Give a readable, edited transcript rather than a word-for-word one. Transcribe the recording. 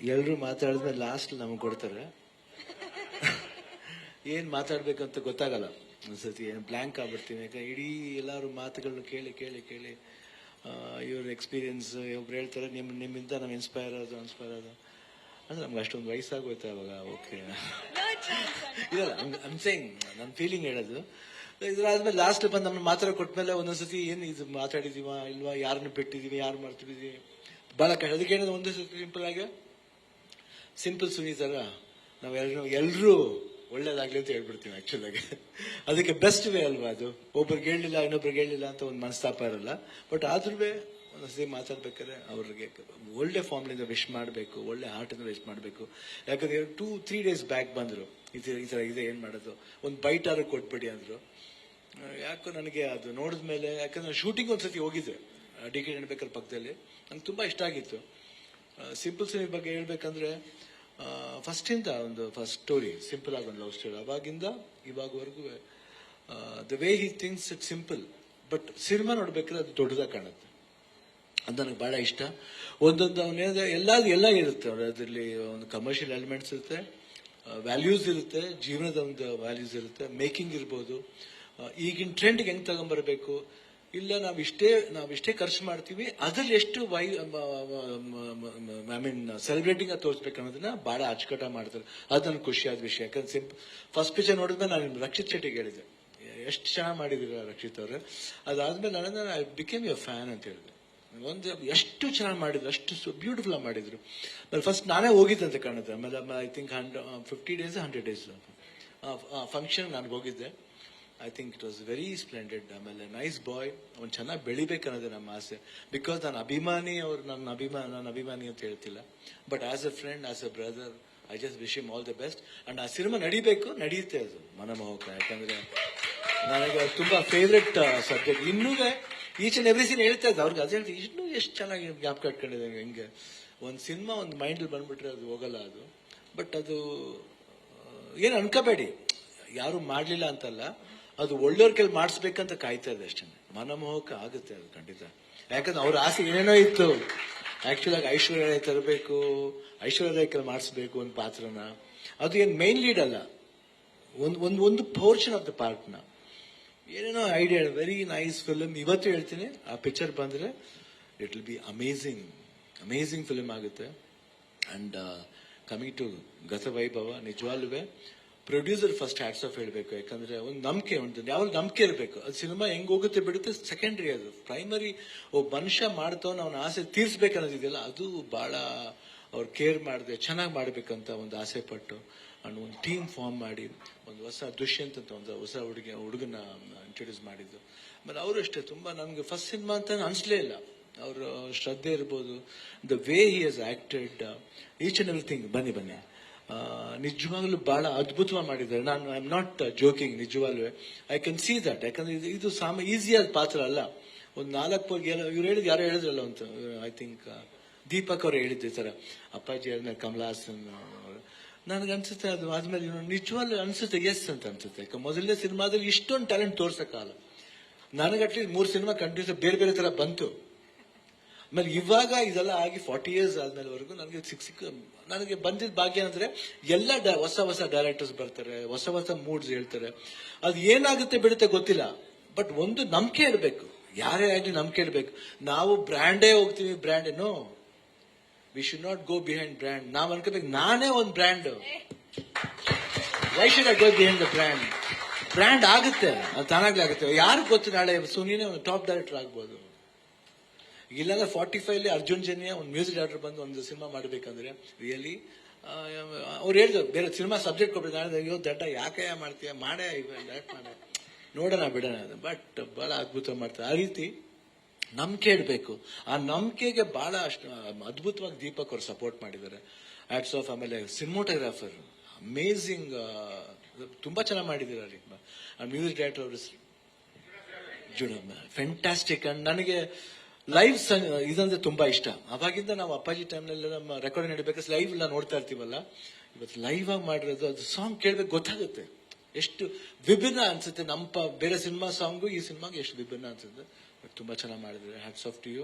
ಎಲ್ಲರೂ ಮಾತಾಡಿದ್ಮೇಲೆ ಲಾಸ್ಟ್ ನಮಗೆ ಕೊಡ್ತಾರೆ. ಏನ್ ಮಾತಾಡ್ಬೇಕಂತ ಗೊತ್ತಾಗಲ್ಲ ಒಂದ್ಸತಿ, ಬ್ಲ್ಯಾಂಕ್ ಆಗ್ಬಿಡ್ತೀನಿ. ಯಾಕಂದ್ರೆ ಇಡೀ ಎಲ್ಲಾರು ಮಾತುಗಳನ್ನ ಕೇಳಿ ಕೇಳಿ ಕೇಳಿ ಇವ್ರ ಎಕ್ಸ್ಪೀರಿಯನ್ಸ್ ಒಬ್ರು ಹೇಳ್ತಾರೆ, ನಿಮ್ಮಿಂದ ನಾವು ಇನ್ಸ್ಪೈರ್ ಆಗೋದು ಅಂದ್ರೆ ನಮ್ಗೆ ಅಷ್ಟೊಂದು ವಯಸ್ಸಾಗೋಯ್ತು ಅವಾಗ. ಓಕೆ, ಇಲ್ಲ ಸೇಯಿಂಗ್ ನನ್ನ ಫೀಲಿಂಗ್ ಹೇಳೋದು. ಇದ್ರಾದ್ಮೇಲೆ ಲಾಸ್ಟ್ ಬಂದು ನಮ್ಮನ್ನ ಮಾತಾಡ ಕೊಟ್ಮೇಲೆ ಒಂದೊಂದ್ಸತಿ ಏನು ಇದು ಮಾತಾಡಿದೀವ ಇಲ್ವಾ, ಯಾರನ್ನ ಬಿಟ್ಟಿದೀವಿ, ಯಾರು ಮಾಡ್ತಿದೀವಿ, ಬಹಳ ಕಷ್ಟ. ಅದಕ್ಕೆ ಏನದು ಒಂದೇ ಸತಿ ಸಿಂಪಲ್ ಆಗಿ ಸಿಂಪಲ್ ಸುನೀತರ ನಾವೆಲ್ಲರೂ ಒಳ್ಳೇದಾಗ್ಲಿ ಅಂತ ಹೇಳ್ಬಿಡ್ತೀವಿ ಆಕ್ಚುಲ್ ಆಗಿ. ಅದಕ್ಕೆ ಬೆಸ್ಟ್ ವೇ ಅಲ್ವಾ ಅದು. ಒಬ್ರಿಗೆ ಹೇಳಿಲ್ಲ ಇನ್ನೊಬ್ರಿಗೆ ಹೇಳಿಲ್ಲ ಅಂತ ಒಂದು ಮನಸ್ತಾಪ ಇರಲ್ಲ. ಬಟ್ ಆದ್ರೂ ಒಂದ್ಸತಿ ಮಾತಾಡ್ಬೇಕಾದ್ರೆ ಅವ್ರಿಗೆ ಒಳ್ಳೆ ಫಾರ್ಮ್ಲಿಂದ ವಿಶ್ ಮಾಡಬೇಕು, ಒಳ್ಳೆ ಹಾರ್ಟಿಂದ ವಿಶ್ ಮಾಡಬೇಕು. ಯಾಕಂದ್ರೆ 2-3 days ಬ್ಯಾಕ್ ಬಂದ್ರು, ಈ ತರ ಇದೆ ಏನ್ ಮಾಡೋದು, ಒಂದು ಬೈಟ್ ಆದ್ರೂ ಕೊಟ್ಬಿಡಿ ಅಂದ್ರು. ಯಾಕೋ ನನಗೆ ಅದು ನೋಡಿದ್ಮೇಲೆ, ಯಾಕಂದ್ರೆ ಶೂಟಿಂಗ್ ಒಂದ್ಸತಿ ಹೋಗಿದ್ದೆ ಡಿ ಕೆ ಬೇಕಾದ್ರೆ ಪಕ್ಕದಲ್ಲಿ, ನಂಗೆ ತುಂಬಾ ಇಷ್ಟ ಆಗಿತ್ತು. ಸಿಂಪಲ್ ಸುನಿ ಬಗ್ಗೆ ಹೇಳ್ಬೇಕಂದ್ರೆ ಫಸ್ಟ್ ಸ್ಟೋರಿ ಸಿಂಪಲ್ ಆಗಿ ಒಂದು ಲವ್ ಸ್ಟೋರಿ. ಅವಾಗಿಂದ ಇವಾಗವರೆಗೂ the way he thinks it simple, but cinema ನೋಡ್ಬೇಕಾದ್ರೆ ಅದು ದೊಡ್ಡದಾಗಿ ಕಾಣುತ್ತೆ. ಅದು ನನಗೆ ಬಹಳ ಇಷ್ಟ. ಒಂದೊಂದು ಅವನೇಳಿದೆ ಎಲ್ಲ ಇರುತ್ತೆ ಅದರಲ್ಲಿ. ಒಂದು ಕಮರ್ಷಿಯಲ್ ಎಲಿಮೆಂಟ್ಸ್ ಇರುತ್ತೆ, ವ್ಯಾಲ್ಯೂಸ್ ಇರುತ್ತೆ, ಜೀವನದ ಒಂದು ವ್ಯಾಲ್ಯೂಸ್ ಇರುತ್ತೆ, ಮೇಕಿಂಗ್ ಇರ್ಬೋದು, ಈಗಿನ ಟ್ರೆಂಡ್ಗೆ ಹೆಂಗ್ ತಗೊಂಡ್ಬರ್ಬೇಕು, ಇಲ್ಲ ನಾವಿಷ್ಟೇ ಖರ್ಚು ಮಾಡ್ತೀವಿ, ಅದ್ರಲ್ಲಿ ಎಷ್ಟು ಐ ಮೀನ್ ಸೆಲೆಬ್ರೇಟಿಂಗ್ ತೋರಿಸ್ಬೇಕು ಅನ್ನೋದನ್ನ ಬಹಳ ಅಚ್ಚುಕಟ್ಟ ಮಾಡ್ತಾರೆ. ಅದು ನನ್ಗೆ ಖುಷಿಯಾದ ವಿಷಯ. ಯಾಕಂದ್ರೆ ಫಸ್ಟ್ ಪಿಕ್ಚರ್ ನೋಡಿದ್ಮೇಲೆ ನಾನು ರಕ್ಷಿತ್ ಶೆಟ್ಟಿಗೆ ಹೇಳಿದೆ, ಎಷ್ಟು ಚೆನ್ನಾಗಿ ಮಾಡಿದಿರ ರಕ್ಷಿತ್ ಅವ್ರೆ. ಅದಾದ್ಮೇಲೆ ನನ್ನ ಐ ಬಿಕೇಮ್ ಯುವರ್ ಫ್ಯಾನ್ ಅಂತ ಹೇಳಿದೆ. ಎಷ್ಟು ಚೆನ್ನಾಗಿ ಮಾಡಿದ್ರು, ಅಷ್ಟು ಬ್ಯೂಟಿಫುಲ್ ಆಗಿ ಮಾಡಿದ್ರು. ಆಮೇಲೆ ಫಸ್ಟ್ ನಾನೇ ಹೋಗಿದ್ದಂತೆ ಕಾಣುತ್ತೆ. ಆಮೇಲೆ I think 50 days 100 days function ನಾನು ಹೋಗಿದ್ದೆ. I think it was very splendid. ಆಮೇಲೆ ನೈಸ್ ಬಾಯ್, ಅವ್ನು ಚೆನ್ನಾಗಿ ಬೆಳಿಬೇಕನ್ನೋದೇ ನಮ್ಮ ಆಸೆ. ಬಿಕಾಸ್ ನನ್ನ ಅಭಿಮಾನಿ ಅಂತ ಹೇಳ್ತಿಲ್ಲ, but as A friend, as A brother, I just wish him all the best. And ಆ ಸಿನಿಮಾ ನಡೆಯುತ್ತೆ ಅದು ಮನಮೋಹಕ. ಯಾಕಂದ್ರೆ ನನಗೆ ತುಂಬಾ ಫೇವ್ರೆಟ್ ಸಬ್ಜೆಕ್ಟ್. ಇನ್ನೂ ಈಚ್ ಅಂಡ್ ಎವ್ರಿ ಸೀನ್ ಹೇಳ್ತಾ ಇದ್ದ ಅವ್ರಿಗೆ, ಅದೇ ಹೇಳ್ತೀವಿ ಇನ್ನೂ ಎಷ್ಟು ಚೆನ್ನಾಗಿ ಜ್ಞಾಪಕ ಇಟ್ಕೊಂಡಿದೆ. ಹೆಂಗೆ ಒಂದು ಸಿನಿಮಾ ಒಂದು ಮೈಂಡಲ್ಲಿ ಬಂದ್ಬಿಟ್ರೆ ಅದು ಹೋಗಲ್ಲ ಅದು. ಬಟ್ ಅದು ಏನು ಅನ್ಕೋಬೇಡಿ, ಯಾರು ಮಾಡ್ಲಿಲ್ಲ ಅಂತಲ್ಲ, ಅದು ಒಳ್ಳೆಯವ್ರ ಕೆಲ ಮಾಡಿಸ್ಬೇಕಂತ ಕಾಯ್ತಾ ಇದೆ ಅಷ್ಟೇ. ಮನಮೋಹಕ ಆಗುತ್ತೆ ಅದು ಖಂಡಿತ. ಯಾಕಂದ್ರೆ ಅವ್ರ ಆಸೆ ಏನೇನೋ ಇತ್ತು. ಆಕ್ಚುಲ್ ಆಗಿ ಐಶ್ವರ್ಯ ತರಬೇಕು, ಐಶ್ವರ್ಯ ಕೆಲ ಮಾಡಿಸ್ಬೇಕು ಒಂದು ಪಾತ್ರನ. ಅದು ಏನ್ ಮೈನ್ ಲೀಡ್ ಅಲ್ಲ, ಒಂದು ಪೋರ್ಷನ್ ಆಫ್ ದ ಪಾರ್ಟ್ನ. ಏನೇನೋ ಐಡಿಯಾ. Very nice film. ಇವತ್ತು ಹೇಳ್ತೀನಿ, ಆ ಪಿಕ್ಚರ್ ಬಂದ್ರೆ it will be amazing film ಆಗುತ್ತೆ. ಅಂಡ್ ಕಮಿಂಗ್ ಟು ಗತವೈಭವ, ನಿಜವಾಗ್ಲೂ ಪ್ರೊಡ್ಯೂಸರ್ ಫಸ್ಟ್ ಹ್ಯಾಟ್ಸ್ ಆಫ್ ಹೇಳ್ಬೇಕು. ಯಾಕಂದ್ರೆ ಒಂದು ನಂಬಿಕೆ ಯಾವ ನಂಬಿಕೆ ಇರಬೇಕು. ಅದು ಸಿನಿಮಾ ಹೆಂಗ್ ಹೋಗುತ್ತೆ ಬಿಡುತ್ತೆ ಸೆಕೆಂಡರಿ. ಅದು ಪ್ರೈಮರಿ ಒಬ್ಬ ಮನುಷ್ಯ ಮಾಡ್ತಾವನ್ನ ಅವನ ಆಸೆ ತೀರ್ಸ್ಬೇಕನ್ನೋದಿದೆಯಲ್ಲ, ಅದು ಬಹಳ ಅವ್ರು ಕೇರ್ ಮಾಡಿದೆ, ಚೆನ್ನಾಗಿ ಮಾಡ್ಬೇಕಂತ ಒಂದು ಆಸೆ ಪಟ್ಟು ಅಂಡ್ ಒಂದು ಟೀಮ್ ಫಾರ್ಮ್ ಮಾಡಿ ಒಂದು ಹೊಸ ದುಷ್ಯಂತ್ ಅಂತ ಒಂದು ಹೊಸ ಹುಡುಗನ ಇಂಟ್ರೊಡ್ಯೂಸ್ ಮಾಡಿದ್ದು. ಆಮೇಲೆ ಅವರು ಅಷ್ಟೇ ತುಂಬಾ ನಮ್ಗೆ ಫಸ್ಟ್ ಸಿನಿಮಾ ಅಂತ ಅನ್ಸ್ಲೇ ಇಲ್ಲ. ಅವ್ರ ಶ್ರದ್ಧೆ ಇರ್ಬೋದು, ದ ವೇ ಹಿ ಹಸ್ ಆಕ್ಟೆಡ್, ಈಚ್ ಅಂಡ್ ಎವ್ರಿಥಿಂಗ್. ಬನ್ನಿ ನಿಜವಾಗ್ಲೂ ಬಹಳ ಅದ್ಭುತವಾಗಿ ಮಾಡಿದ್ದಾರೆ. ನಾನು ಐ ಆಮ್ ನಾಟ್ ಜೋಕಿಂಗ್, ನಿಜವಾಗ್ಲೂ ಐ ಕ್ಯಾನ್ ಸಿ ದಟ್. ಯಾಕಂದ್ರೆ ಇದು ಈಸಿಯಾದ ಪಾತ್ರ ಅಲ್ಲ. ಒಂದು 4 ಇವ್ರು ಹೇಳಿದ್ ಯಾರೋ ಹೇಳಿದ್ರಲ್ಲ ಅಂತ, ಐ ಥಿಂಕ್ ದೀಪಕ್ ಅವ್ರು ಹೇಳಿದ್ದು ಈ ತರ, ಅಪ್ಪಾಜಿ ಆದ್ಮೇಲೆ ಕಮಲ್ ಹಾಸನ್. ನನಗೆ ಅನ್ಸುತ್ತೆ ಅದು ಆದ್ಮೇಲೆ ನಿಜವಾಗ್ಲೂ ಅನ್ಸುತ್ತೆ ಎಸ್ ಅಂತ ಅನ್ಸುತ್ತೆ. ಯಾಕಂದ್ರೆ ಮೊದಲನೇ ಸಿನಿಮಾದಲ್ಲಿ ಇಷ್ಟೊಂದು ಟ್ಯಾಲೆಂಟ್ ತೋರ್ಸಕ್ಕಾಗಲ್ಲ. ನನಗೆ ಅಟ್ಲೀಸ್ಟ್ 3 ಸಿನಿಮಾ ಕಂಟಿನ್ಯೂಸ್ ಬೇರೆ ತರ ಬಂತು. ಆಮೇಲೆ ಇವಾಗ ಇದೆಲ್ಲ ಆಗಿ 40 years ಆದ್ಮೇಲೆವರೆಗೂ ನನಗೆ ಬಂದಿದ್ದ ಭಾಗ್ಯ ಅಂದ್ರೆ ಎಲ್ಲ ಹೊಸ ಡೈರೆಕ್ಟರ್ಸ್ ಬರ್ತಾರೆ, ಹೊಸ ಮೂಡ್ಸ್ ಹೇಳ್ತಾರೆ. ಅದು ಏನಾಗುತ್ತೆ ಬಿಡುತ್ತೆ ಗೊತ್ತಿಲ್ಲ, ಬಟ್ ಒಂದು ನಂಬಿಕೆ ಇರಬೇಕು. ಯಾರೇ ಆಗಲಿ ನಂಬಿಕೆ ಇರಬೇಕು. ನಾವು ಬ್ರ್ಯಾಂಡೇ ಹೋಗ್ತೀವಿ, no, we should not go behind brand. ನಾವ್ ಅನ್ಕೋಬೇಕು ನಾನೇ ಒಂದು brand, why should I go behind the brand ಆಗುತ್ತೆ, ಅದು ತಾನಾಗ್ಲೇ ಆಗುತ್ತೆ. ಯಾರು ಗೊತ್ತು, ನಾಳೆ ಸುನೀನೇ ಒಂದು ಟಾಪ್ ಡೈರೆಕ್ಟರ್ ಆಗ್ಬೋದು. ಇಲ್ಲಾಂದ್ರೆ 45 ಅರ್ಜುನ್ ಜನ್ಯ ಒಂದು ಮ್ಯೂಸಿಕ್ ಡೈರೆಕ್ಟರ್ ಬಂದು ಒಂದು ಸಿನಿಮಾ ಮಾಡ್ಬೇಕಂದ್ರೆ ರಿಯಲಿ ಅವ್ರು ಹೇಳಿದ್ರು, ಬೇರೆ ಸಿನಿಮಾ ಸಬ್ಜೆಕ್ಟ್ ಕೊಡ್ಬೇಕು. ಅಯ್ಯೋ ದಡ್ಡ ಯಾಕೆ ಮಾಡ್ತೀಯ, ಮಾಡೇ ಡೈರೆಕ್ಟ್ ಮಾಡ, ನೋಡೋಣ ಬಿಡೋಣ. ಬಟ್ ಬಹಳ ಅದ್ಭುತ ಮಾಡ್ತಾರೆ. ಆ ರೀತಿ ನಂಬಿಕೆ ಇಡಬೇಕು. ಆ ನಂಬಿಕೆಗೆ ಬಹಳ ಅದ್ಭುತವಾಗಿ ದೀಪಕ್ ಅವ್ರು ಸಪೋರ್ಟ್ ಮಾಡಿದ್ದಾರೆ. Hats off. ಆಮೇಲೆ ಸಿನಿಮಾಟೋಗ್ರಾಫರ್ ಅಮೇಝಿಂಗ್, ತುಂಬಾ ಚೆನ್ನಾಗಿ ಮಾಡಿದ್ದಾರೆ. ಮ್ಯೂಸಿಕ್ ಡೈರೆಕ್ಟರ್ ಅವರು ಫ್ಯಾಂಟಾಸ್ಟಿಕ್. ಅಂಡ್ ನನಗೆ ಲೈವ್ ಇದಂದ್ರೆ ತುಂಬಾ ಇಷ್ಟ. ಅವಾಗಿಂದ ನಾವು ಅಪ್ಪಾಜಿ ಟೈಮ್ನಲ್ಲಿ ನಮ್ಮ ರೆಕಾರ್ಡಿಂಗ್ ನಡಿಬೇಕಾದ್ರೆ ಲೈವ್ ಎಲ್ಲ ನೋಡ್ತಾ ಇರ್ತೀವಲ್ಲ, ಇವತ್ತು ಲೈವ್ ಆಗಿ ಮಾಡಿರೋದು, ಅದು ಸಾಂಗ್ ಕೇಳ್ಬೇಕು ಗೊತ್ತಾಗುತ್ತೆ ಎಷ್ಟು ವಿಭಿನ್ನ ಅನ್ಸುತ್ತೆ. ನಮ್ಮ ಬೇರೆ ಸಿನಿಮಾ ಸಾಂಗು ಈ ಸಿನಿಮಾಗೆ ಎಷ್ಟು ವಿಭಿನ್ನ ಅನ್ಸುತ್ತೆ. ತುಂಬಾ ಚೆನ್ನಾಗಿ ಮಾಡಿದ್ರೆ ಹ್ಯಾಟ್ಸ್ ಆಫ್ ಟು ಯು.